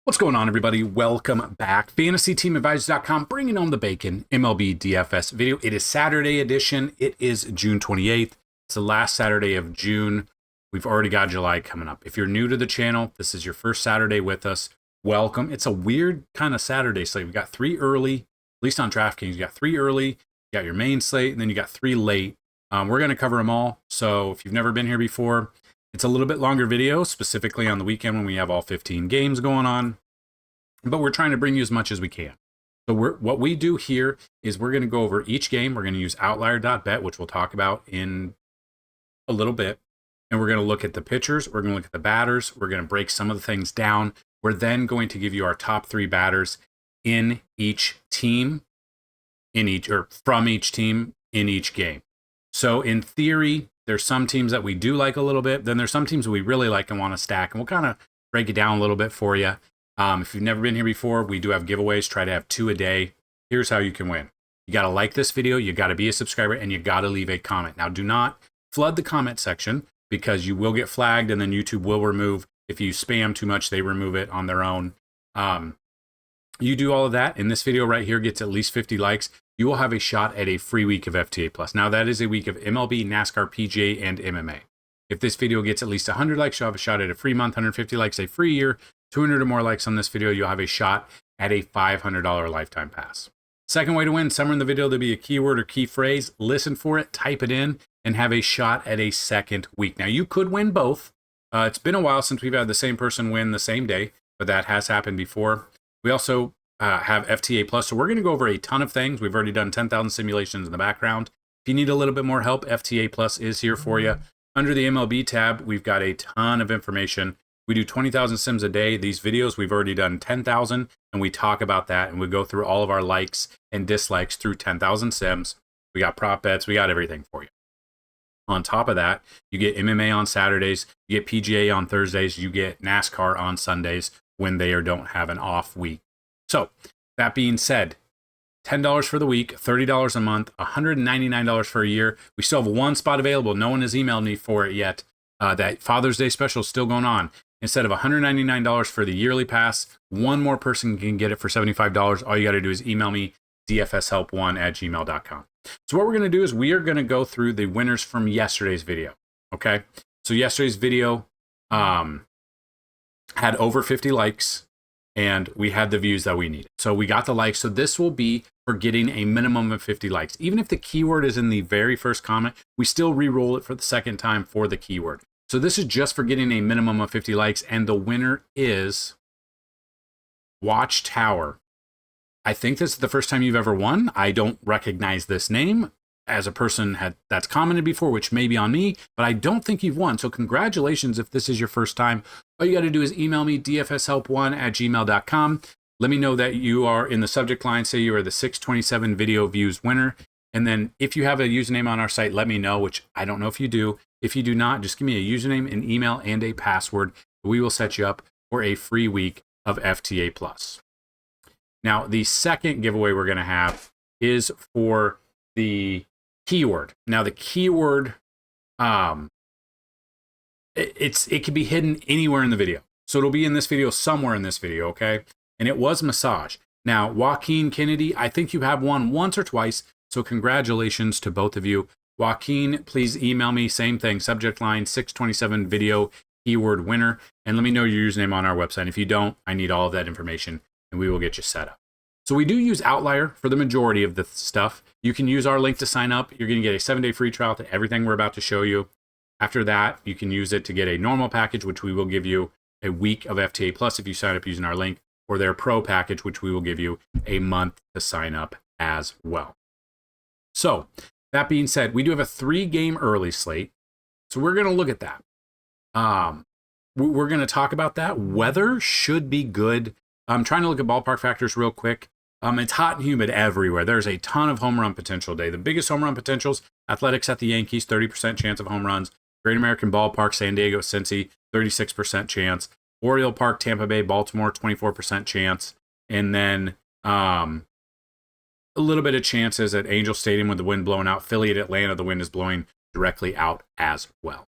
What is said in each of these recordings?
What's going on, everybody? Welcome back. FantasyTeamAdvisors.com, bringing home the bacon, MLB DFS video. It is Saturday edition. It is June 28th. It's the last Saturday of June. We've already got July coming up. If you're new to the channel, this is your first Saturday with us. Welcome. It's a weird kind of Saturday slate. We've got three early, at least on DraftKings. You got three early, you got your main slate, and then you got three late. We're going to cover them all. So if you've never been here before, it's a little bit longer video, specifically on the weekend when we have all 15 games going on, but we're trying to bring you as much as we can. So what we do here is we're going to go over each game. We're going to use outlier.bet, which we'll talk about in a little bit. And we're going to look at the pitchers. We're going to look at the batters. We're going to break some of the things down. We're then going to give you our top three batters in each team, from each team in each game. So in theory, there's some teams that we do like a little bit. Then there's some teams that we really like and want to stack. And we'll kind of break it down a little bit for you. If you've never been here before, we do have giveaways. Try to have 2 a day. Here's how you can win. You got to like this video. You got to be a subscriber, and you got to leave a comment. Now, do not flood the comment section because you will get flagged, and then YouTube will remove. If you spam too much, they remove it on their own. You do all of that, and this video right here gets at least 50 likes. You will have a shot at a free week of FTA+. Now, that is a week of MLB, NASCAR, PGA, and MMA. If this video gets at least 100 likes, you'll have a shot at a free month, 150 likes, a free year, 200 or more likes on this video, you'll have a shot at a $500 lifetime pass. Second way to win, somewhere in the video, there'll be a keyword or key phrase. Listen for it, type it in, and have a shot at a second week. Now, you could win both. It's been a while since we've had the same person win the same day, but that has happened before. We also have FTA+, so we're going to go over a ton of things. We've already done 10,000 simulations in the background. If you need a little bit more help, FTA+ is here for you. Under the MLB tab, we've got a ton of information. We do 20,000 sims a day. These videos, we've already done 10,000, and we talk about that, and we go through all of our likes and dislikes through 10,000 sims. We got prop bets. We got everything for you. On top of that, you get MMA on Saturdays, you get PGA on Thursdays, you get NASCAR on Sundays when they don't have an off week. So, that being said, $10 for the week, $30 a month, $199 for a year. We still have one spot available. No one has emailed me for it yet. That Father's Day special is still going on. Instead of $199 for the yearly pass, one more person can get it for $75. All you got to do is email me, dfshelp1@gmail.com. So what we're going to do is we are going to go through the winners from yesterday's video. Okay? So yesterday's video had over 50 likes, and we had the views that we needed. So we got the likes. So this will be for getting a minimum of 50 likes. Even if the keyword is in the very first comment, we still re-roll it for the second time for the keyword. So this is just for getting a minimum of 50 likes, and the winner is Watchtower. I think this is the first time you've ever won. I don't recognize this name as a person that's commented before, which may be on me, but I don't think you've won. So congratulations if this is your first time. All you got to do is email me, dfshelp1@gmail.com. Let me know that you are in the subject line. Say you are the 627 video views winner. And then if you have a username on our site, let me know, which I don't know if you do. If you do not, just give me a username, an email, and a password. We will set you up for a free week of FTA+. Now, the second giveaway we're going to have is for the keyword. Now, the keyword, it can be hidden anywhere in the video. So it'll be in this video, somewhere in this video, okay? And it was massage. Now, Joaquin Kennedy, I think you have won once or twice. So congratulations to both of you. Joaquin, please email me, same thing, subject line 627 video keyword winner, and let me know your username on our website. If you don't, I need all of that information, and we will get you set up. So we do use Outlier for the majority of the stuff. You can use our link to sign up. You're going to get a 7-day free trial to everything we're about to show you. After that, you can use it to get a normal package, which we will give you a week of FTA+ if you sign up using our link, or their pro package, which we will give you a month to sign up as well. So, that being said, we do have a 3-game early slate. So we're going to look at that. We're going to talk about that. Weather should be good. I'm trying to look at ballpark factors real quick. It's hot and humid everywhere. There's a ton of home run potential today. The biggest home run potentials, Athletics at the Yankees, 30% chance of home runs. Great American Ballpark, San Diego, Cincy, 36% chance. Oriole Park, Tampa Bay, Baltimore, 24% chance. And then a little bit of chances at Angel Stadium with the wind blowing out. Philly at Atlanta, the wind is blowing directly out as well.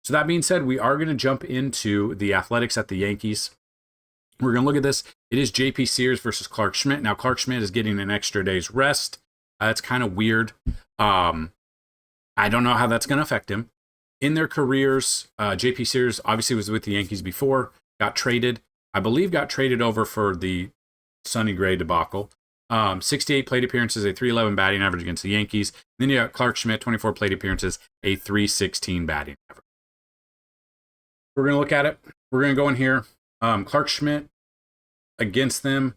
So that being said, we are going to jump into the Athletics at the Yankees. We're going to look at this. It is JP Sears versus Clark Schmidt. Now, Clark Schmidt is getting an extra day's rest. That's kind of weird. I don't know how that's going to affect him. In their careers, JP Sears obviously was with the Yankees before, got traded. I believe got traded over for the Sonny Gray debacle. 68 plate appearances, a 311 batting average against the Yankees. Then you got Clark Schmidt, 24 plate appearances, a 316 batting average. We're going to look at it. We're going to go in here. Clark Schmidt against them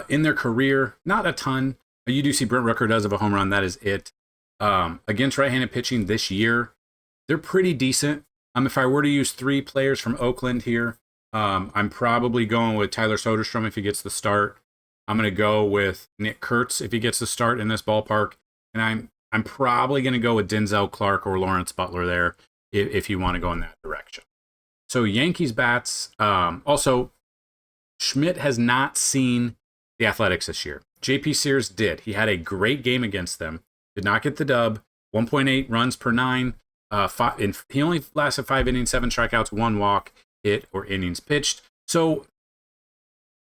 in their career, not a ton. You do see Brent Rooker does have a home run. That is it. Against right-handed pitching this year, they're pretty decent. If I were to use 3 players from Oakland here, I'm probably going with Tyler Soderstrom if he gets the start. I'm going to go with Nick Kurtz if he gets the start in this ballpark. And I'm probably going to go with Denzel Clark or Lawrence Butler there if you want to go in that direction. So Yankees bats. Also, Schmidt has not seen the Athletics this year. JP Sears did. He had a great game against them. Did not get the dub. 1.8 runs per 9. He only lasted 5 innings, 7 strikeouts, 1 walk, hit, or innings pitched. So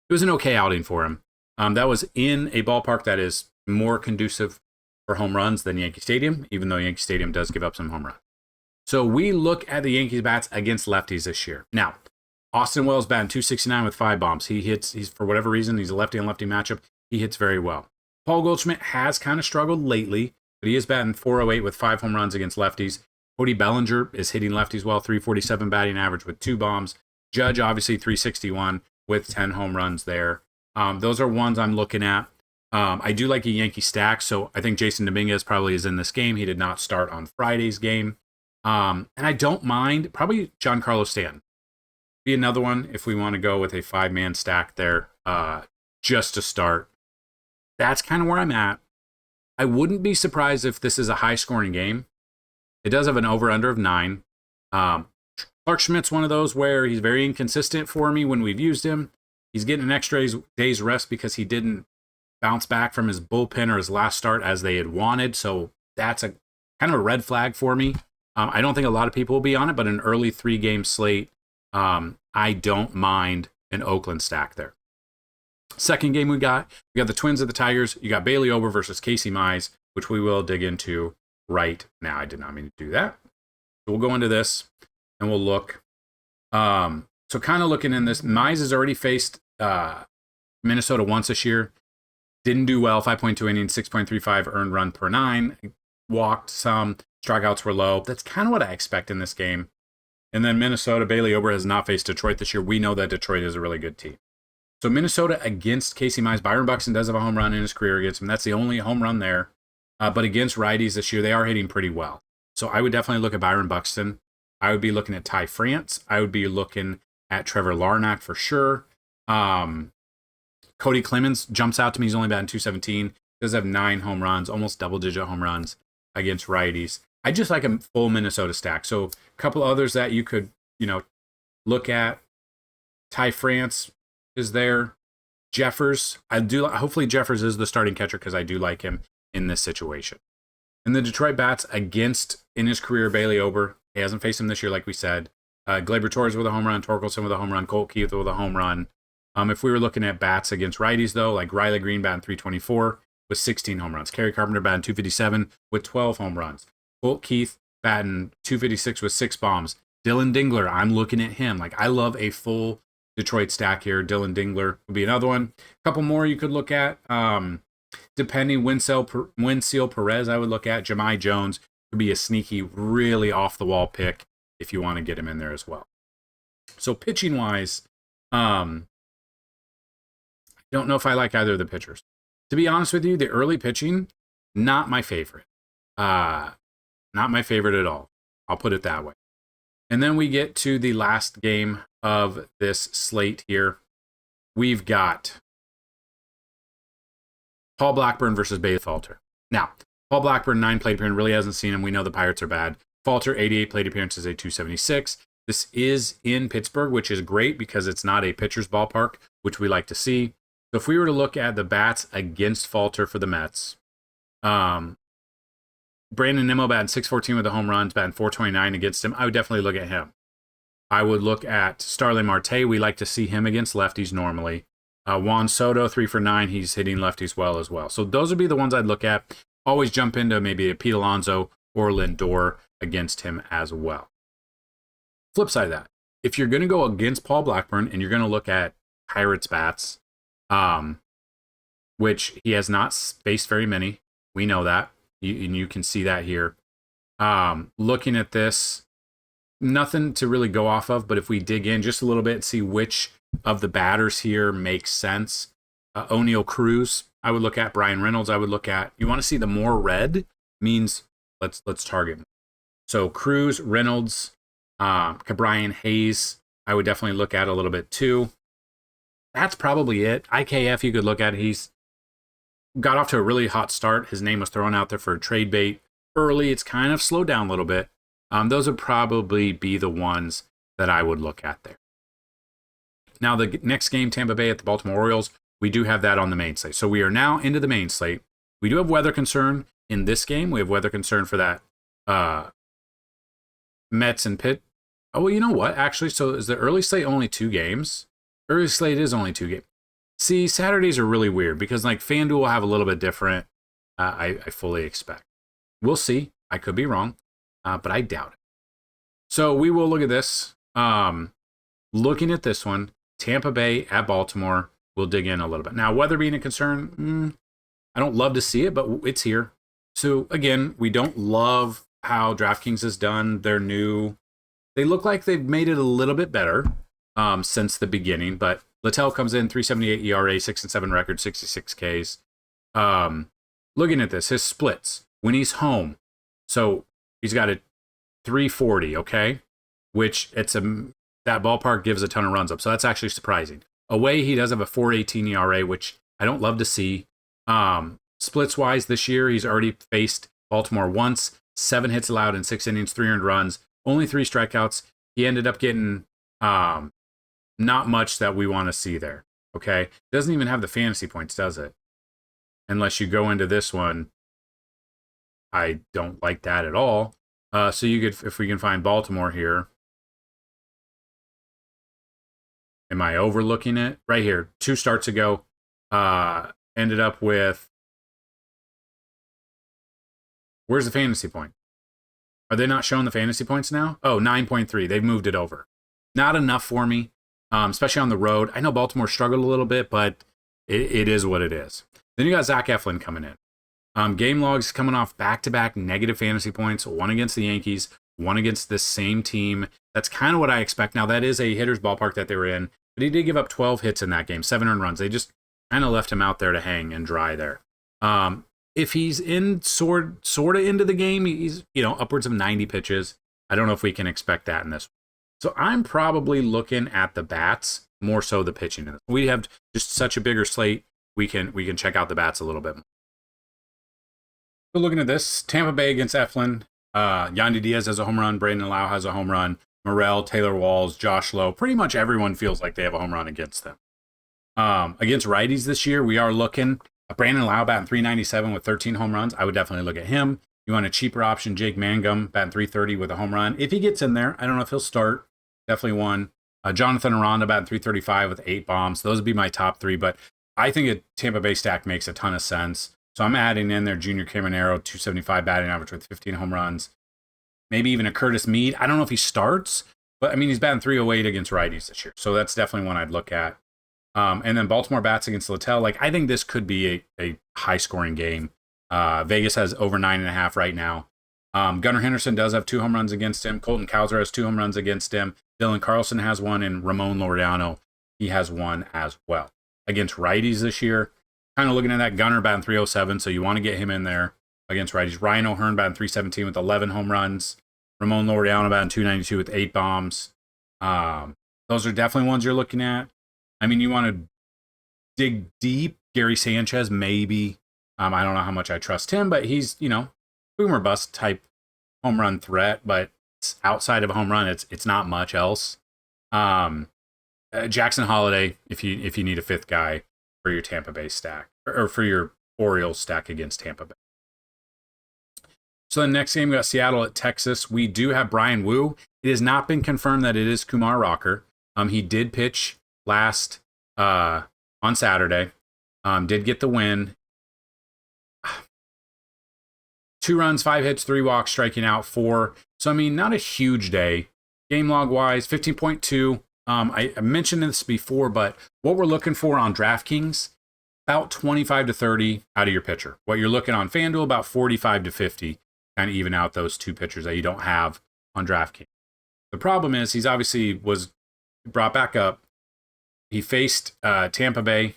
it was an okay outing for him. That was in a ballpark that is more conducive for home runs than Yankee Stadium, even though Yankee Stadium does give up some home runs. So we look at the Yankees bats against lefties this year. Now, Austin Wells batting .269 with 5 bombs. He's for whatever reason, he's a lefty on lefty matchup. He hits very well. Paul Goldschmidt has kind of struggled lately, but he is batting .408 with 5 home runs against lefties. Cody Bellinger is hitting lefties well, .347 batting average with 2 bombs. Judge, obviously, .361 with 10 home runs there. Those are ones I'm looking at. I do like a Yankee stack, so I think Jason Dominguez probably is in this game. He did not start on Friday's game. And I don't mind, probably Giancarlo Stanton. Be another one if we want to go with a 5-man stack there just to start. That's kind of where I'm at. I wouldn't be surprised if this is a high-scoring game. It does have an over-under of 9. Clark Schmidt's one of those where he's very inconsistent for me when we've used him. He's getting an extra day's rest because he didn't bounce back from his bullpen or his last start as they had wanted. So that's a kind of a red flag for me. I don't think a lot of people will be on it, but an early 3-game slate, I don't mind an Oakland stack there. Second game we got the Twins of the Tigers. You got Bailey Ober versus Casey Mize, which we will dig into right now. I did not mean to do that. So we'll go into this and we'll look. So kind of looking in this, Mize has already faced Minnesota once this year. Didn't do well, 5.2 innings, 6.35 earned run per 9. Walked some, strikeouts were low. That's kind of what I expect in this game. And then Minnesota, Bailey Ober has not faced Detroit this year. We know that Detroit is a really good team. So Minnesota against Casey Mize. Byron Buxton does have a home run in his career against him. That's the only home run there. But against righties this year, they are hitting pretty well. So I would definitely look at Byron Buxton. I would be looking at Ty France. I would be looking at Trevor Larnach for sure. Cody Clemens jumps out to me. He's only batting .217. Does have 9 home runs, almost double-digit home runs against righties. I just like a full Minnesota stack. So a couple others that you could, look at. Ty France is there. Jeffers. Hopefully Jeffers is the starting catcher because I do like him in this situation. And the Detroit bats against, in his career, Bailey Ober. He hasn't faced him this year, like we said. Gleyber Torres with a home run. Torkelson with a home run. Colt Keith with a home run. If we were looking at bats against righties, though, like Riley Green batting .324 with 16 home runs. Kerry Carpenter batting .257 with 12 home runs. Colt Keith batting .256 with 6 bombs. Dylan Dingler, I'm looking at him. I love a full Detroit stack here. Dylan Dingler would be another one. A couple more you could look at. Depending, Winseal Perez, I would look at. Jahmai Jones could be a sneaky, really off-the-wall pick if you want to get him in there as well. So pitching-wise, I don't know if I like either of the pitchers. To be honest with you, the early pitching, not my favorite. Not my favorite at all. I'll put it that way. And then we get to the last game of this slate here. We've got Paul Blackburn versus Bailey Falter. Now, Paul Blackburn, 9 plate appearance, really hasn't seen him. We know the Pirates are bad. Falter, 88 plate appearances, a .276. This is in Pittsburgh, which is great because it's not a pitcher's ballpark, which we like to see. So if we were to look at the bats against Falter for the Mets, Brandon Nimmo batting .614 with the home runs, batting .429 against him. I would definitely look at him. I would look at Starling Marte. We like to see him against lefties normally. Juan Soto, 3 for 9. He's hitting lefties well as well. So those would be the ones I'd look at. Always jump into maybe a Pete Alonso or Lindor against him as well. Flip side of that, if you're going to go against Paul Blackburn and you're going to look at Pirates bats, which he has not faced very many, we know that, and you can see that here. Looking at this, nothing to really go off of, but if we dig in just a little bit, see which of the batters here makes sense. O'Neill Cruz, I would look at. Brian Reynolds, I would look at. You want to see the more red means let's target. So Cruz, Reynolds, Brian Hayes, I would definitely look at a little bit too. That's probably it. IKF, you could look at. He's got off to a really hot start. His name was thrown out there for a trade bait early. It's kind of slowed down a little bit. Those would probably be the ones that I would look at there. Now, the next game, Tampa Bay at the Baltimore Orioles, we do have that on the main slate. So we are now into the main slate. We do have weather concern in this game. We have weather concern for that Mets and Pitt. Oh, well, you know what? Actually, so is the early slate only 2 games? Early slate is only 2 games. See, Saturdays are really weird because like Fanduel will have a little bit different. I fully expect. We'll see. I could be wrong, but I doubt it. So we will look at this. Looking at this one, Tampa Bay at Baltimore, we'll dig in a little bit. Now, weather being a concern, I don't love to see it, but it's here. So again, we don't love how DraftKings has done their new. They look like they've made it a little bit better since the beginning, but Littell comes in, 3.78 ERA, 6-7 record, 66 Ks. Looking at this, his splits when he's home. So he's got a 3.40, okay, which that ballpark gives a ton of runs up. So that's actually surprising. Away, he does have a 4.18 ERA, which I don't love to see. Splits wise this year, he's already faced Baltimore once, 7 hits allowed in 6 innings, 300 runs, only 3 strikeouts. He ended up getting not much that we want to see there. Okay. Doesn't even have the fantasy points, does it? Unless you go into this one. I don't like that at all. So you could, if we can find Baltimore here. Am I overlooking it? Right here, 2 starts ago, ended up with, where's the fantasy point? Are they not showing the fantasy points now? Oh, 9.3. They've moved it over. Not enough for me, especially on the road. I know Baltimore struggled a little bit, but it is what it is. Then you got Zach Eflin coming in. Game logs coming off back-to-back negative fantasy points, 1 against the Yankees, 1 against this same team. That's kind of what I expect. Now, that is a hitter's ballpark that they were in, but he did give up 12 hits in that game, 7 earned runs. They just kind of left him out there to hang and dry there. If he's in sort of into the game, he's upwards of 90 pitches. I don't know if we can expect that in this. So I'm probably looking at the bats more so the pitching. We have just such a bigger slate. We can check out the bats a little bit more. So looking at this, Tampa Bay against Eflin. Yandy Diaz has a home run. Brandon Lau has a home run. Morel, Taylor Walls, Josh Lowe. Pretty much everyone feels like they have a home run against them. Against righties this year, we are looking. Brandon Lau batting 397 with 13 home runs. I would definitely look at him. You want a cheaper option, Jake Mangum batting 330 with a home run. If he gets in there, I don't know if he'll start. Definitely one. Jonathan Aranda batting 335 with 8 bombs. Those would be my top 3, but I think a Tampa Bay stack makes a ton of sense. So I'm adding in there Junior Caminero, 275 batting average with 15 home runs. Maybe even a Curtis Mead. I don't know if he starts, but I mean, he's batting 308 against righties this year. So that's definitely one I'd look at. And then Baltimore bats against Littell. Like, I think this could be a high scoring game. Vegas has over 9.5 right now. Gunnar Henderson does have 2 home runs against him. Colton Cowser has 2 home runs against him. Dylan Carlson has 1, and Ramon Laureano, he has 1 as well. Against righties this year, kind of looking at that, Gunnar batting 307, so you want to get him in there against righties. Ryan O'Hearn batting 317 with 11 home runs. Ramon Laureano batting 292 with 8 bombs. Those are definitely ones you're looking at. I mean, you want to dig deep. Gary Sanchez, maybe. I don't know how much I trust him, but he's, boom or bust type home run threat, but outside of a home run, it's not much else. Jackson Holiday, if you need a 5th guy for your Tampa Bay stack or for your Orioles stack against Tampa Bay. So the next game, we got Seattle at Texas. We do have Brian Wu. It has not been confirmed that it is Kumar Rocker. He did pitch last on Saturday. Did get the win. 2 runs, 5 hits, 3 walks, striking out 4. So, I mean, not a huge day. Game log wise, 15.2. I mentioned this before, but what we're looking for on DraftKings, about 25 to 30 out of your pitcher. What you're looking on FanDuel, about 45 to 50, kind of even out those 2 pitchers that you don't have on DraftKings. The problem is he's obviously was brought back up. He faced Tampa Bay,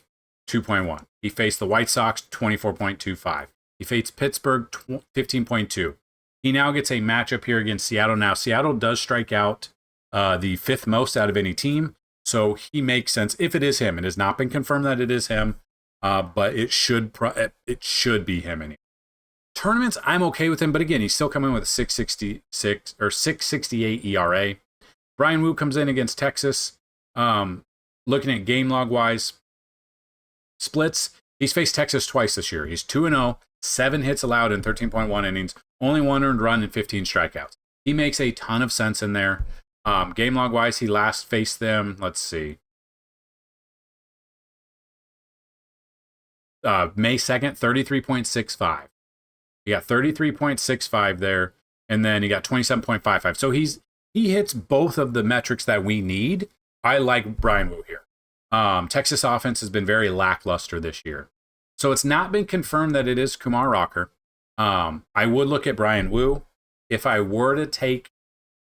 2.1. He faced the White Sox, 24.25. He faced Pittsburgh, 15.2. He now gets a matchup here against Seattle. Now, Seattle does strike out the 5th most out of any team, so he makes sense if it is him. It has not been confirmed that it is him, but it should be him. Anyway. Tournaments, I'm okay with him, but again, he's still coming with a 6.66 or 6.68 ERA. Brian Wu comes in against Texas. Looking at game log wise, splits. He's faced Texas twice this year. He's 2-0, 7 hits allowed in 13.1 innings, only 1 earned run and 15 strikeouts. He makes a ton of sense in there. Game log wise, he last faced them, let's see, May 2nd, 33.65. He got 33.65 there, and then he got 27.55. So he hits both of the metrics that we need. I like Brian Wu here. Texas offense has been very lackluster this year. So it's not been confirmed that it is Kumar Rocker. I would look at Brian Wu. If I were to take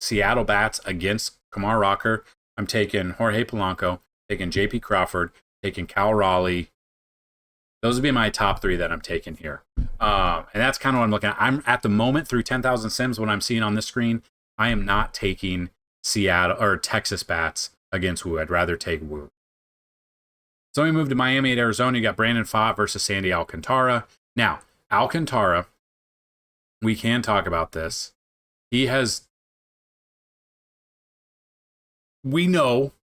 Seattle bats against Kumar Rocker, I'm taking Jorge Polanco, taking JP Crawford, taking Cal Raleigh. Those would be my top 3 that I'm taking here. And that's kind of what I'm looking at. I'm at the moment through 10,000 sims, what I'm seeing on this screen, I am not taking Seattle or Texas bats against Wu. I'd rather take Wu. So we move to Miami at Arizona. You got Brandon Pfaadt versus Sandy Alcantara. Now, Alcantara, we can talk about this. We know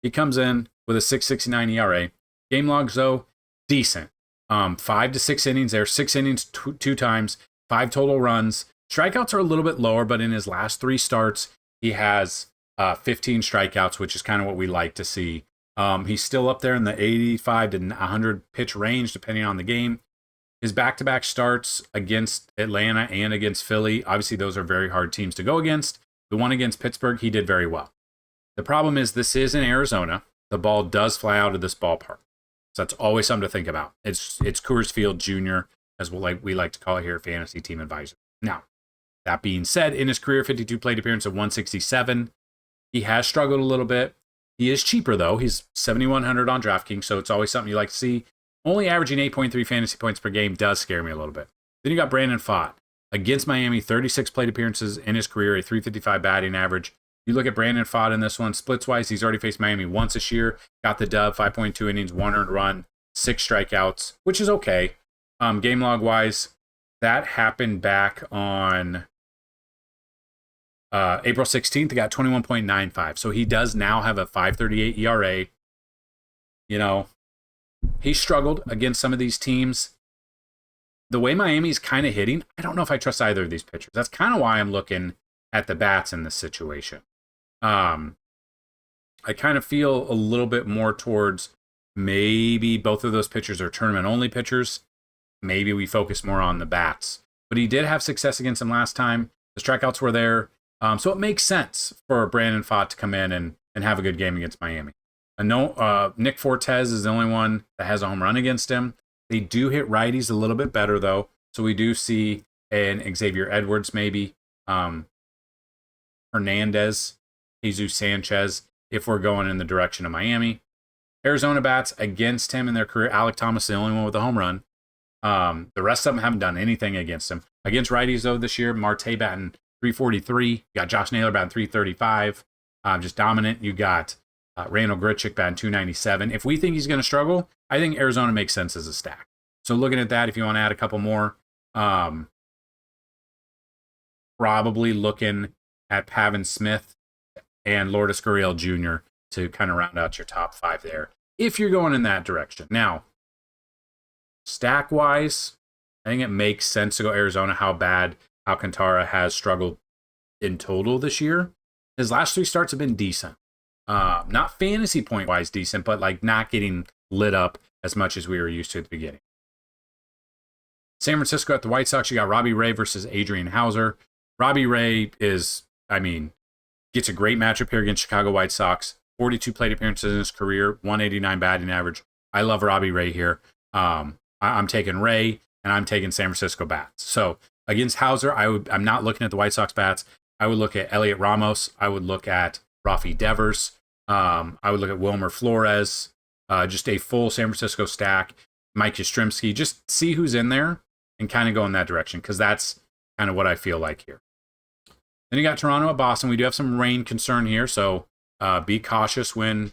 he comes in with a 6.69 ERA. Game logs, though, decent. 5 to 6 innings there, 6 innings 2 times, 5 total runs. Strikeouts are a little bit lower, but in his last 3 starts, he has 15 strikeouts, which is kind of what we like to see. He's still up there in the 85 to 100 pitch range, depending on the game. His back-to-back starts against Atlanta and against Philly, obviously those are very hard teams to go against. The one against Pittsburgh, he did very well. The problem is this is in Arizona. The ball does fly out of this ballpark. So that's always something to think about. It's Coors Field Jr., as we like to call it here at Fantasy Team Advisors. Now, that being said, in his career 52 plate appearance of 167, he has struggled a little bit. He is cheaper, though. He's 7,100 on DraftKings, so it's always something you like to see. Only averaging 8.3 fantasy points per game does scare me a little bit. Then you got Brandon Pfaadt. Against Miami, 36 plate appearances in his career, a 355 batting average. You look at Brandon Pfaadt in this one, splits-wise, he's already faced Miami once this year, got the dub, 5.2 innings, 1 earned run, 6 strikeouts, which is okay. Game log-wise, that happened back on April 16th. He got 21.95. So he does now have a 5.38 ERA. You know, he struggled against some of these teams. The way Miami's kind of hitting, I don't know if I trust either of these pitchers. That's kind of why I'm looking at the bats in this situation. I kind of feel a little bit more towards maybe both of those pitchers are tournament-only pitchers. Maybe we focus more on the bats. But he did have success against them last time. The strikeouts were there. So it makes sense for Brandon Pfaadt to come in and have a good game against Miami. Nick Fortes is the only one that has a home run against him. They do hit righties a little bit better, though. So we do see an Xavier Edwards maybe. Hernandez, Jesus Sanchez, if we're going in the direction of Miami. Arizona bats against him in their career. Alec Thomas, the only one with a home run. The rest of them haven't done anything against him. Against righties, though, this year, Marte batting 343. You got Josh Naylor batting 335. Just dominant. You got Randall Grichuk batting 297. If we think he's going to struggle, I think Arizona makes sense as a stack. So looking at that, if you want to add a couple more, probably looking at Pavin Smith and Lourdes Gurriel Jr. to kind of round out your top 5 there, if you're going in that direction. Now, stack-wise, I think it makes sense to go Arizona. How bad Alcantara has struggled in total this year. His last 3 starts have been decent. Not fantasy point wise decent, but like not getting lit up as much as we were used to at the beginning. San Francisco at the White Sox, you got Robbie Ray versus Adrian Hauser. Robbie Ray gets a great matchup here against Chicago White Sox. 42 plate appearances in his career, 189 batting average. I love Robbie Ray here. I'm taking Ray, and I'm taking San Francisco bats. So against Hauser, I'm not looking at the White Sox bats. I would look at Elliot Ramos. I would look at Rafi Devers. I would look at Wilmer Flores. Just a full San Francisco stack. Mike Yastrzemski. Just see who's in there and kind of go in that direction, because that's kind of what I feel like here. Then you got Toronto at Boston. We do have some rain concern here, so be cautious when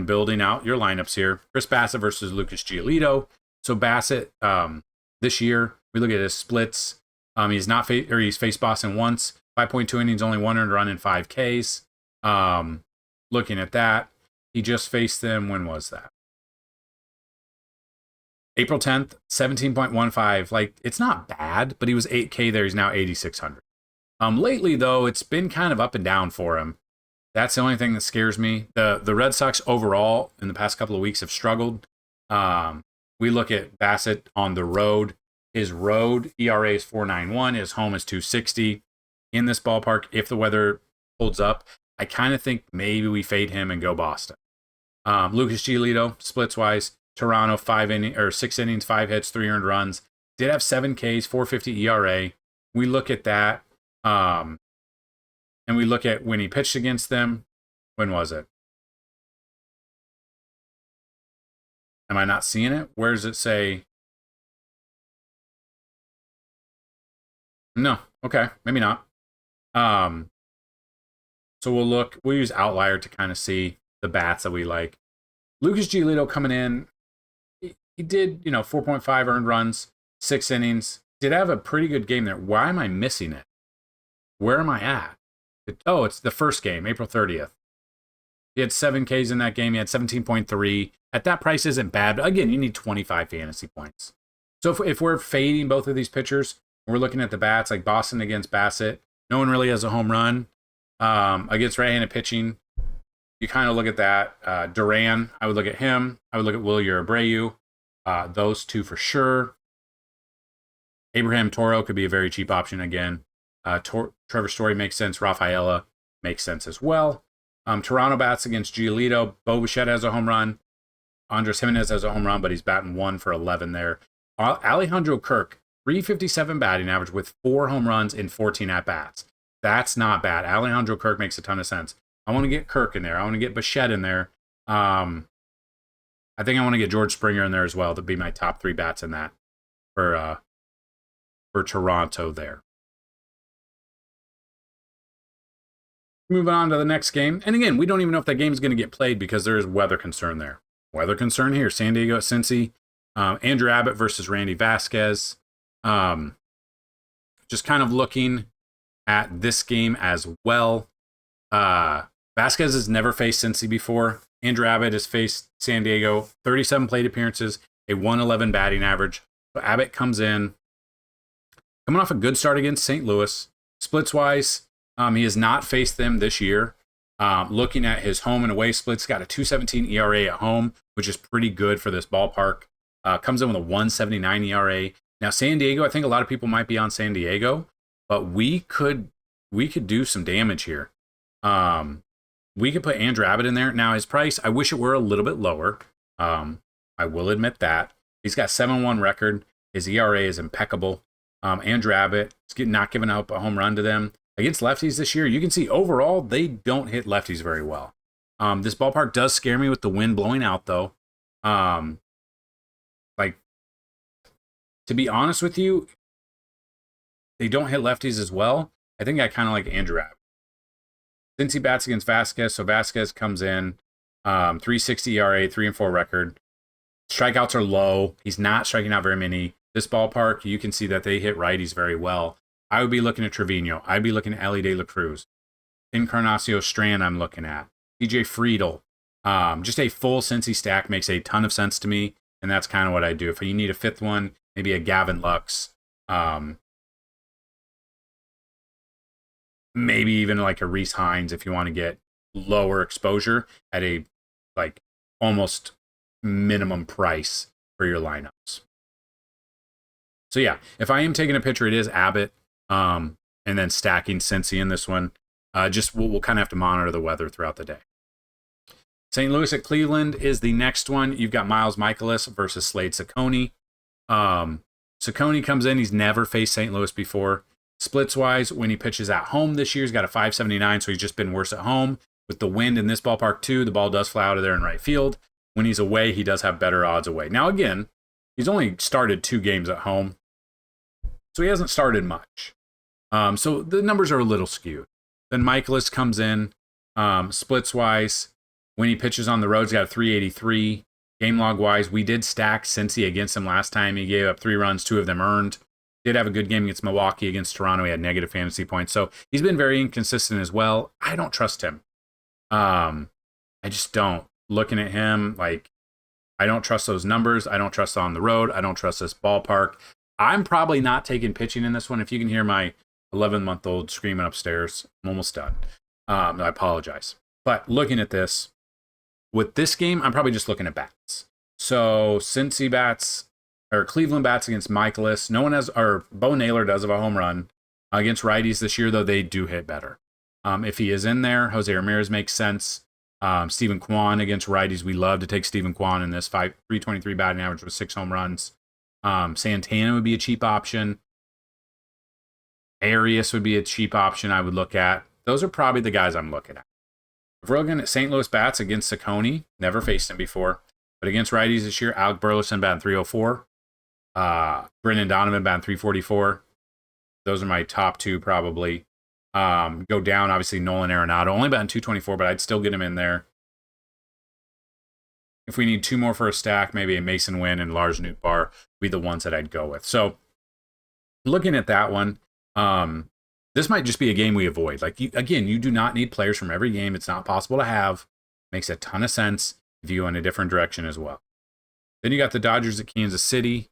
building out your lineups here. Chris Bassett versus Lucas Giolito. So Bassett, this year, we look at his splits. He's faced Boston once, 5.2 innings, only 1 earned run in 5 Ks. Looking at that, he just faced them. When was that? April 10th, 17.15. Like, it's not bad, but he was 8K there. He's now 8,600. Lately, though, it's been kind of up and down for him. That's the only thing that scares me. The Red Sox overall in the past couple of weeks have struggled. We look at Bassett on the road. His road ERA is 4.91. His home is 2.60. In this ballpark, if the weather holds up, I kind of think maybe we fade him and go Boston. Lucas Giolito, splits-wise, Toronto, 6 innings, 5 hits, 3 earned runs. Did have 7 Ks, 4.50 ERA. We look at that, and we look at when he pitched against them. When was it? Am I not seeing it? Where does it say? No. Okay, maybe not. So we'll use Outlier to kind of see the bats that we like. Lucas Giolito coming in, he did, 4.5 earned runs, 6 innings. Did have a pretty good game there. Why am I missing it? Where am I at? It's the first game, April 30th. He had 7 Ks in that game. He had 17.3. At that price isn't bad. But again, you need 25 fantasy points. So if we're fading both of these pitchers, we're looking at the bats, like Boston against Bassett. No one really has a home run. Against right-handed pitching, you kind of look at that. Duran, I would look at him. I would look at Wilyer Abreu. Those two for sure. Abraham Toro could be a very cheap option again. Trevor Story makes sense. Rafaela makes sense as well. Toronto bats against Giolito. Bo Bichette has a home run. Andres Jimenez has a home run, but he's batting 1 for 11 there. Alejandro Kirk, 357 batting average with 4 home runs in 14 at-bats. That's not bad. Alejandro Kirk makes a ton of sense. I want to get Kirk in there. I want to get Bichette in there. I think I want to get George Springer in there as well to be my top 3 bats in that for Toronto there. Moving on to the next game. And again, we don't even know if that game is going to get played because there is weather concern there. Weather concern here. San Diego at Cincy. Andrew Abbott versus Randy Vasquez. Just kind of looking at this game as well. Vasquez has never faced Cincy before. Andrew Abbott has faced San Diego. 37 plate appearances, a 111 batting average. So Abbott comes in, coming off a good start against St. Louis. Splits-wise, he has not faced them this year. Looking at his home and away splits, got a 2.17 ERA at home, which is pretty good for this ballpark. Comes in with a 1.79 ERA. Now, San Diego, I think a lot of people might be on San Diego, but we could do some damage here. We could put Andrew Abbott in there. Now, his price, I wish it were a little bit lower. I will admit that. He's got 7-1 record. His ERA is impeccable. Andrew Abbott is not giving up a home run to them. Against lefties this year, you can see overall, they don't hit lefties very well. This ballpark does scare me with the wind blowing out, though. To be honest with you, they don't hit lefties as well. I think I kind of like Andrew Abbott. Since he bats against Vasquez, so Vasquez comes in, 3.60 ERA, 3-4 record. Strikeouts are low. He's not striking out very many. This ballpark, you can see that they hit righties very well. I would be looking at Trevino. I'd be looking at Ellie De La Cruz. Encarnacio Strand I'm looking at. DJ Friedel. Just a full Cincy stack makes a ton of sense to me, and that's kind of what I do. If you need a 5th one, maybe a Gavin Lux. maybe even like a Reese Hines if you want to get lower exposure at a like almost minimum price for your lineups. So yeah, if I am taking a pitcher, it is Abbott, and then stacking Cincy in this one. Just we'll kind of have to monitor the weather throughout the day. St. Louis at Cleveland is the next one. You've got Miles Mikolas versus Slade Cecconi. Cecconi comes in. He's never faced St. Louis before. Splits-wise, when he pitches at home this year, he's got a 579, so he's just been worse at home. With the wind in this ballpark, too, the ball does fly out of there in right field. When he's away, he does have better odds away. Now, again, he's only started 2 games at home, so he hasn't started much. So the numbers are a little skewed. Then Mikolas comes in, splits-wise. When he pitches on the road, he's got a 383. Game log-wise, we did stack Cincy against him last time. He gave up 3 runs, 2 of them earned. Did have a good game against Milwaukee. Against Toronto, he had negative fantasy points. So he's been very inconsistent as well. I don't trust him. I just don't. Looking at him, like, I don't trust those numbers. I don't trust on the road. I don't trust this ballpark. I'm probably not taking pitching in this one. If you can hear my 11-month-old screaming upstairs, I'm almost done. I apologize. But looking at this, with this game, I'm probably just looking at bats. So Cincy bats, or Cleveland bats against Mikolas. No one has, or Bo Naylor does have a home run. Against righties this year, though, they do hit better. If he is in there, Jose Ramirez makes sense. Stephen Kwan against righties. We love to take Stephen Kwan in this 323 batting average with 6 home runs. Santana would be a cheap option. Arias would be a cheap option I would look at. Those are probably the guys I'm looking at. If we're looking at St. Louis bats against Cecconi, never faced him before. But against righties this year, Alec Burleson batting 304. Brendan Donovan batting 344. Those are my top 2 probably. Go down, obviously, Nolan Arenado. Only batting 224, but I'd still get him in there. If we need 2 more for a stack, maybe a Mason Wynn and Lars Nootbaar would be the ones that I'd go with. So looking at that one, this might just be a game we avoid. Like, you do not need players from every game. It's not possible to have. Makes a ton of sense if you go in a different direction as well. Then you got the Dodgers at Kansas City.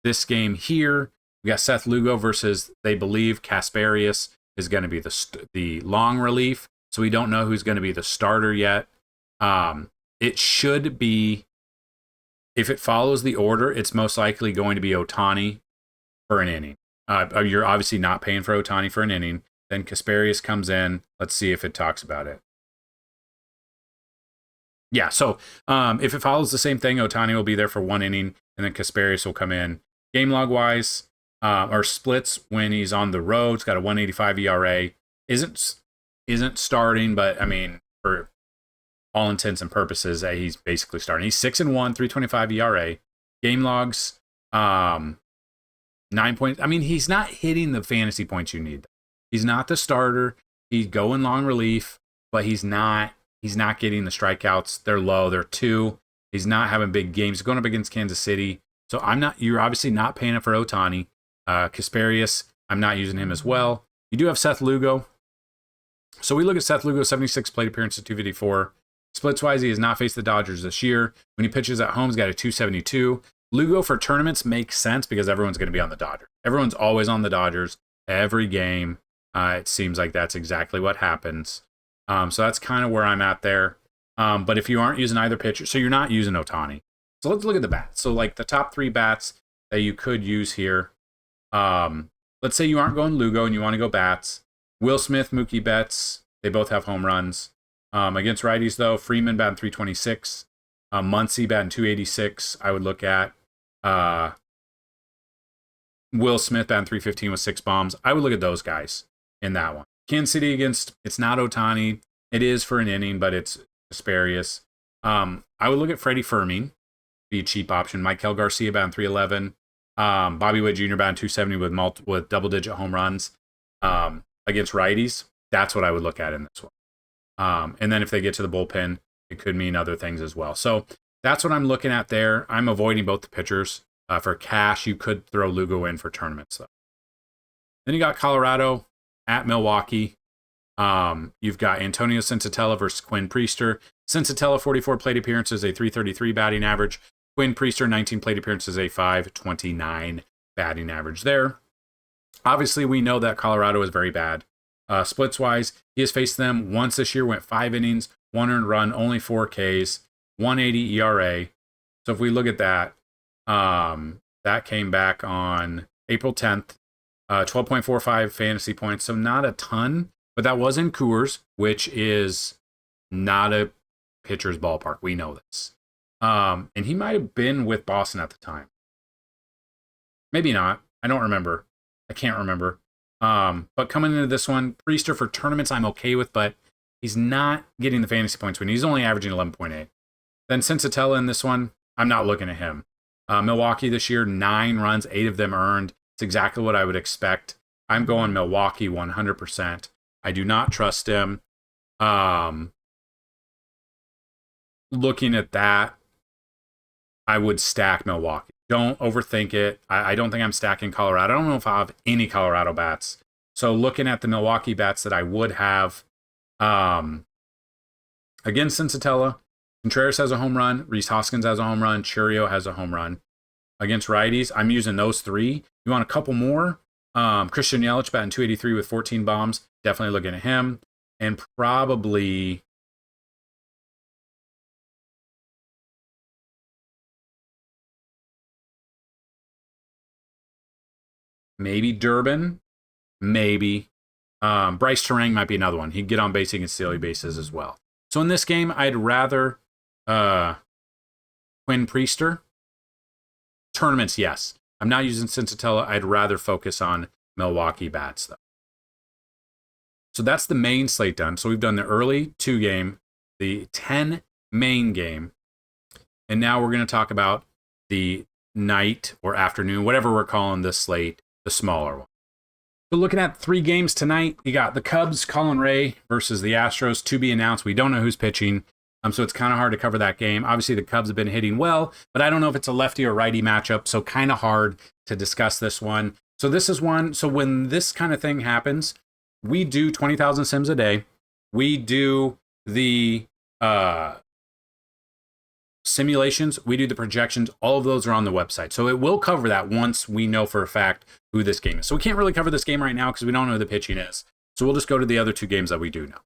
This game here, we got Seth Lugo versus, they believe, Kasparius is going to be the long relief. So we don't know who's going to be the starter yet. It should be, if it follows the order, it's most likely going to be Ohtani for an inning. You're obviously not paying for Ohtani for an inning. Then Kasparius comes in. Let's see if it talks about it. Yeah, so if it follows the same thing, Ohtani will be there for 1 inning, and then Kasparius will come in. Game log-wise, or splits when he's on the road. He's got a 185 ERA. Isn't starting, but, I mean, for all intents and purposes, he's basically starting. He's 6-1, 325 ERA. Game logs, 9 points. I mean, he's not hitting the fantasy points you need. He's not the starter. He's going long relief, but he's not getting the strikeouts. They're low. They're 2. He's not having big games. He's going up against Kansas City. So you're obviously not paying it for Ohtani. Kasparius, I'm not using him as well. You do have Seth Lugo. So we look at Seth Lugo, 76 plate appearances, 254. Splits-wise, he has not faced the Dodgers this year. When he pitches at home, he's got a 272. Lugo for tournaments makes sense because everyone's going to be on the Dodgers. Everyone's always on the Dodgers every game. It seems like that's exactly what happens. So that's kind of where I'm at there. But if you aren't using either pitcher, so you're not using Ohtani. So let's look at the bats. So like the top 3 bats that you could use here. Let's say you aren't going Lugo and you want to go bats. Will Smith, Mookie Betts, they both have home runs. Against righties, though, Freeman batting 326. Muncy batting 286, I would look at. Will Smith batting 315 with 6 bombs. I would look at those guys in that one. Kansas City against, it's not Ohtani. It is for an inning, but it's Asparius. I would look at Freddie Fermin, be a cheap option. Michael Garcia batting 311. Bobby Witt Jr. batting 270 with double-digit home runs. Against righties, that's what I would look at in this one. And then if they get to the bullpen, it could mean other things as well. So that's what I'm looking at there. I'm avoiding both the pitchers. For cash, you could throw Lugo in for tournaments, though. Then you got Colorado at Milwaukee. You've got Antonio Sensatella versus Quinn Priester. Sensatella, 44 plate appearances, a 333 batting average. Quinn Priester, 19 plate appearances, a 529 batting average there. Obviously, we know that Colorado is very bad. Splits-wise, he has faced them once this year, went 5 innings, 1 earned run, only 4 Ks, 180 ERA. So if we look at that, that came back on April 10th, 12.45 fantasy points. So not a ton, but that was in Coors, which is not a pitcher's ballpark. We know this. And he might have been with Boston at the time. Maybe not. I don't remember. I can't remember. But coming into this one, Priester for tournaments I'm okay with, but he's not getting the fantasy points when he's only averaging 11.8. Then Sensatella in this one, I'm not looking at him. Milwaukee this year, 9 runs, 8 of them earned. It's exactly what I would expect. I'm going Milwaukee 100%. I do not trust him. Looking at that, I would stack Milwaukee. Don't overthink it. I don't think I'm stacking Colorado. I don't know if I have any Colorado bats. So looking at the Milwaukee bats that I would have, against Sensatella, Contreras has a home run, Rhys Hoskins has a home run, Churio has a home run. Against righties, I'm using those 3. You want a couple more? Christian Yelich batting 283 with 14 bombs. Definitely looking at him. And probably maybe Durbin. Maybe. Bryce Terang might be another one. He'd get on base, he can steal bases as well. So in this game, I'd rather Quinn Priester. Tournaments, yes. I'm not using Sensatella. I'd rather focus on Milwaukee bats, though. So that's the main slate done. So we've done the early 2 game, the 10 main game, and now we're going to talk about the night or afternoon, whatever we're calling this slate, the smaller one. So looking at 3 games tonight, you got the Cubs, Colin Ray versus the Astros to be announced. We don't know who's pitching, so it's kind of hard to cover that game. Obviously, the Cubs have been hitting well, but I don't know if it's a lefty or righty matchup, so kind of hard to discuss this one. So this is one. So when this kind of thing happens, we do 20,000 sims a day. We do the simulations. We do the projections. All of those are on the website. So it will cover that once we know for a fact who this game is. So we can't really cover this game right now because we don't know who the pitching is. So we'll just go to the other 2 games that we do know.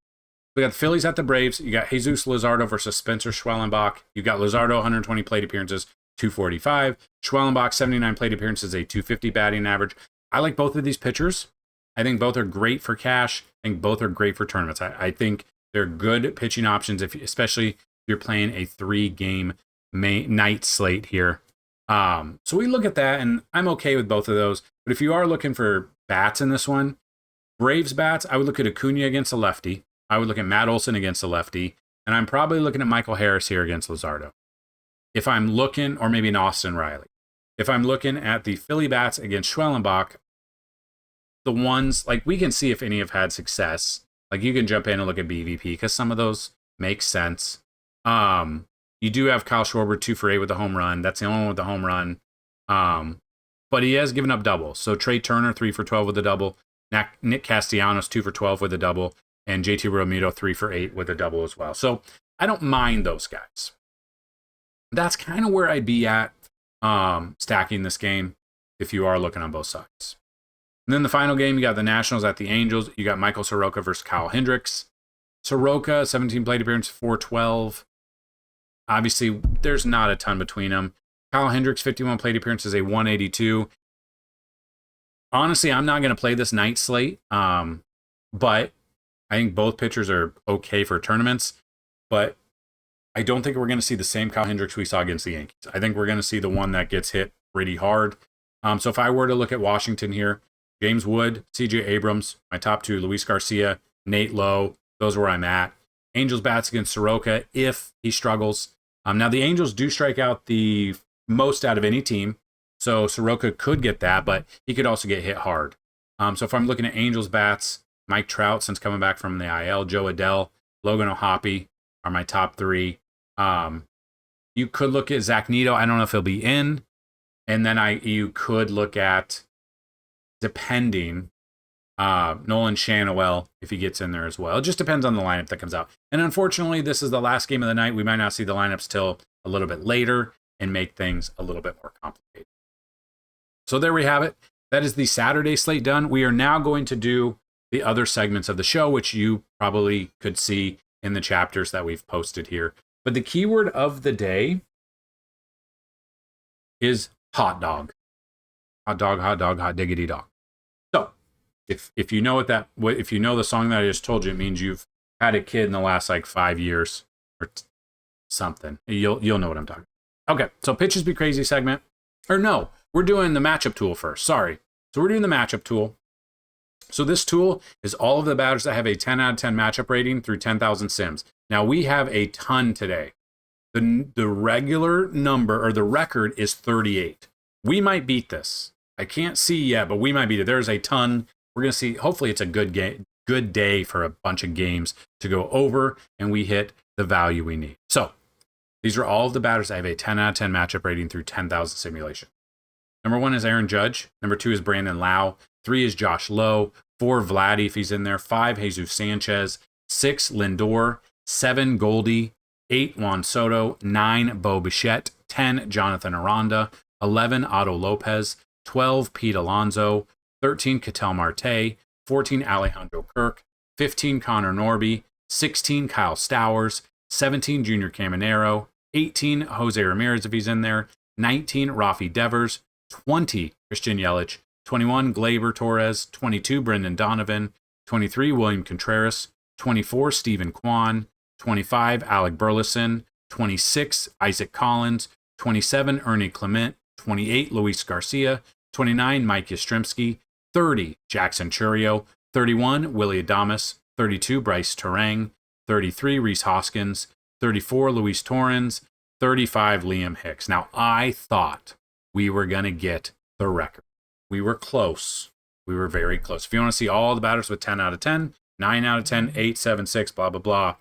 We got the Phillies at the Braves. You got Jesus Luzardo versus Spencer Schwellenbach. You got Luzardo, 120 plate appearances, 245. Schwellenbach, 79 plate appearances, a 250 batting average. I like both of these pitchers. I think both are great for cash. I think both are great for tournaments. I think they're good pitching options, especially if you're playing a 3-game night slate here. So we look at that, and I'm okay with both of those. But if you are looking for bats in this one, Braves bats, I would look at Acuna against a lefty. I would look at Matt Olson against a lefty. And I'm probably looking at Michael Harris here against Luzardo. If I'm looking, or maybe an Austin Riley. If I'm looking at the Philly bats against Schwellenbach, the ones, like, we can see if any have had success. Like, you can jump in and look at BVP because some of those make sense. You do have Kyle Schwarber 2 for 8 with a home run. That's the only one with the home run. But he has given up doubles. So Trey Turner 3 for 12 with a double. Nick Castellanos 2 for 12 with a double. And JT Realmuto 3 for 8 with a double as well. So I don't mind those guys. That's kind of where I'd be at stacking this game if you are looking on both sides. And then the final game, you got the Nationals at the Angels. You got Michael Soroka versus Kyle Hendricks. Soroka, 17 plate appearances, 412. Obviously, there's not a ton between them. Kyle Hendricks, 51 plate appearances, a 182. Honestly, I'm not going to play this night slate, but I think both pitchers are okay for tournaments. But I don't think we're going to see the same Kyle Hendricks we saw against the Yankees. I think we're going to see the one that gets hit pretty hard. So if I were to look at Washington here, James Wood, CJ Abrams, my top 2, Luis Garcia, Nate Lowe, those are where I'm at. Angels bats against Soroka if he struggles. Now, the Angels do strike out the most out of any team, so Soroka could get that, but he could also get hit hard. So if I'm looking at Angels bats, Mike Trout, since coming back from the IL, Joe Adell, Logan O'Hoppe are my top 3. You could look at Zach Neto. I don't know if he'll be in. And then you could look at, depending, Nolan Schanuel if he gets in there as well. It just depends on the lineup that comes out. And unfortunately, this is the last game of the night. We might not see the lineups till a little bit later and make things a little bit more complicated. So there we have it. That is the Saturday slate done. We are now going to do the other segments of the show, which you probably could see in the chapters that we've posted here. But the keyword of the day is hot dog. Hot dog, hot dog, hot diggity dog. So if you know if you know the song that I just told you, it means you've had a kid in the last like 5 years or something. You'll know what I'm talking about. Okay, so Pitches Be Crazy segment. Or no, we're doing the matchup tool first. Sorry. So we're doing the matchup tool. So this tool is all of the batters that have a 10 out of 10 matchup rating through 10,000 sims. Now we have a ton today. The regular number or the record is 38. We might beat this. I can't see yet, but we might beat it. There's a ton. We're going to see. Hopefully it's a good day for a bunch of games to go over and we hit the value we need. So these are all of the batters that have a 10 out of 10 matchup rating through 10,000 simulation. Number 1 is Aaron Judge. Number 2 is Brandon Lau. 3 is Josh Lowe. 4, Vladdy, if he's in there. 5, Jesus Sanchez. 6, Lindor. 7, Goldie. 8, Juan Soto. 9, Bo Bichette. 10, Jonathan Aranda. 11, Otto Lopez. 12, Pete Alonso. 13, Ketel Marte. 14, Alejandro Kirk. 15, Connor Norby. 16, Kyle Stowers. 17, Junior Caminero. 18, Jose Ramirez if he's in there. 19, Rafi Devers. 20, Christian Yelich. 21, Gleyber Torres. 22, Brendan Donovan. 23, William Contreras. 24, Stephen Kwan. 25, Alec Burleson. 26, Isaac Collins. 27, Ernie Clement. 28, Luis Garcia. 29, Mike Yastrzemski. 30, Jackson Churio. 31, Willie Adames. 32, Bryce Terang. 33, Rhys Hoskins. 34, Luis Torrens. 35, Liam Hicks. Now, I thought we were going to get the record. We were close. We were very close. If you want to see all the batters with 10 out of 10, 9 out of 10, 8, 7, 6, blah, blah, blah,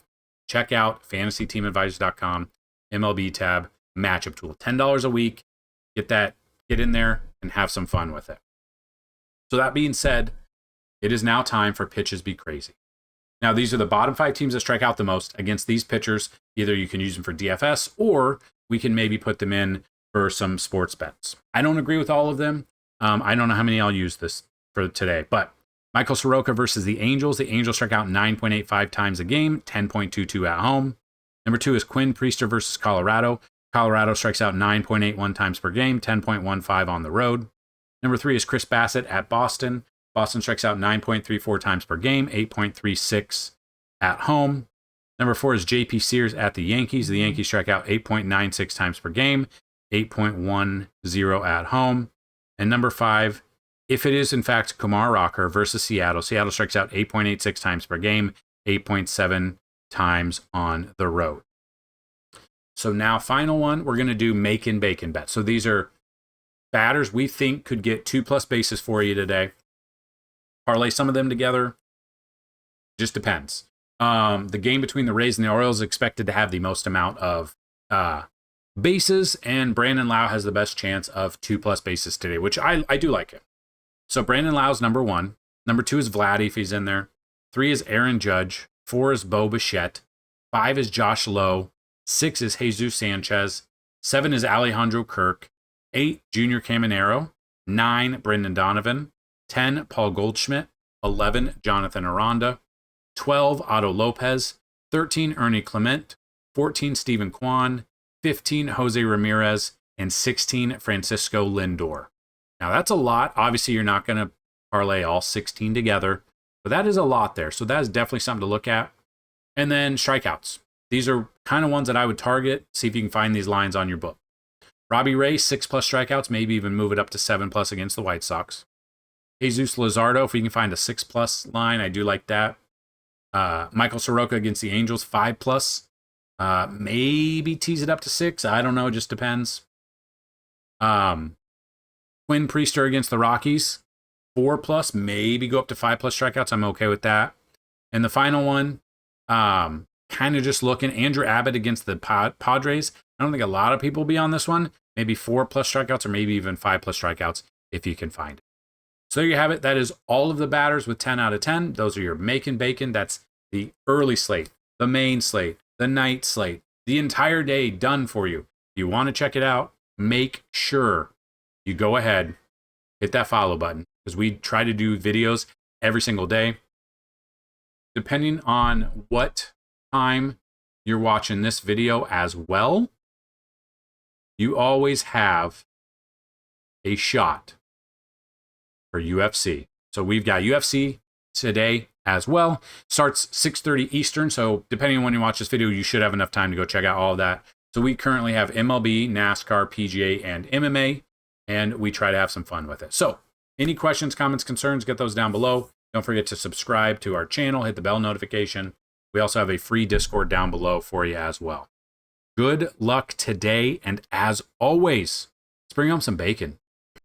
check out FantasyTeamAdvisors.com, MLB tab, matchup tool. $10 a week. Get in there and have some fun with it. So that being said, it is now time for Pitches Be Crazy. Now, these are the bottom 5 teams that strike out the most against these pitchers. Either you can use them for DFS or we can maybe put them in for some sports bets. I don't agree with all of them. I don't know how many I'll use this for today, but Michael Soroka versus the Angels. The Angels strike out 9.85 times a game, 10.22 at home. Number 2 is Quinn Priester versus Colorado. Colorado strikes out 9.81 times per game, 10.15 on the road. Number 3 is Chris Bassett at Boston. Boston strikes out 9.34 times per game, 8.36 at home. Number 4 is JP Sears at the Yankees. The Yankees strike out 8.96 times per game, 8.10 at home. And number 5, if it is in fact Kumar Rocker versus Seattle, Seattle strikes out 8.86 times per game, 8.7 times on the road. So now, final one, we're going to do Makin Bacon bet. So these are batters we think could get 2+ bases for you today. Parlay some of them together. Just depends. The game between the Rays and the Orioles is expected to have the most amount of bases, and Brandon Lau has the best chance of 2+ bases today, which I do like it. So Brandon Lau's number 1. Number 2 is Vladdy if he's in there. 3 is Aaron Judge. 4 is Bo Bichette. 5 is Josh Lowe. 6 is Jesus Sanchez. 7 is Alejandro Kirk. 8, Junior Caminero. 9, Brendan Donovan. 10, Paul Goldschmidt. 11, Jonathan Aranda. 12, Otto Lopez. 13, Ernie Clement. 14, Stephen Kwan. 15, Jose Ramirez. And 16, Francisco Lindor. Now, that's a lot. Obviously, you're not going to parlay all 16 together, but that is a lot there. So that is definitely something to look at. And then strikeouts. These are kind of ones that I would target. See if you can find these lines on your book. Robbie Ray, 6+ strikeouts, maybe even move it up to 7+ against the White Sox. Jesus Luzardo, if you can find a 6+ line, I do like that. Michael Soroka against the Angels, 5+. Maybe tease it up to 6. I don't know. It just depends. Quinn Priester against the Rockies, 4+. Maybe go up to 5+ strikeouts. I'm okay with that. And the final one, kind of just looking, Andrew Abbott against the Padres. I don't think a lot of people will be on this one. Maybe 4+ strikeouts or maybe even 5+ strikeouts if you can find it. So there you have it. That is all of the batters with 10 out of 10. Those are your Makin Bacon. That's the early slate, the main slate, the night slate, the entire day done for you. If you want to check it out, make sure you go ahead hit that follow button because we try to do videos every single day. Depending on what time you're watching this video as well, you always have a shot for UFC. So we've got UFC today as well. Starts 6:30 Eastern. So depending on when you watch this video, you should have enough time to go check out all of that. So we currently have MLB, NASCAR, PGA, and MMA, and we try to have some fun with it. So any questions, comments, concerns, get those down below. Don't forget to subscribe to our channel, hit the bell notification. We also have a free Discord down below for you as well. Good luck today, and as always, let's bring home some bacon.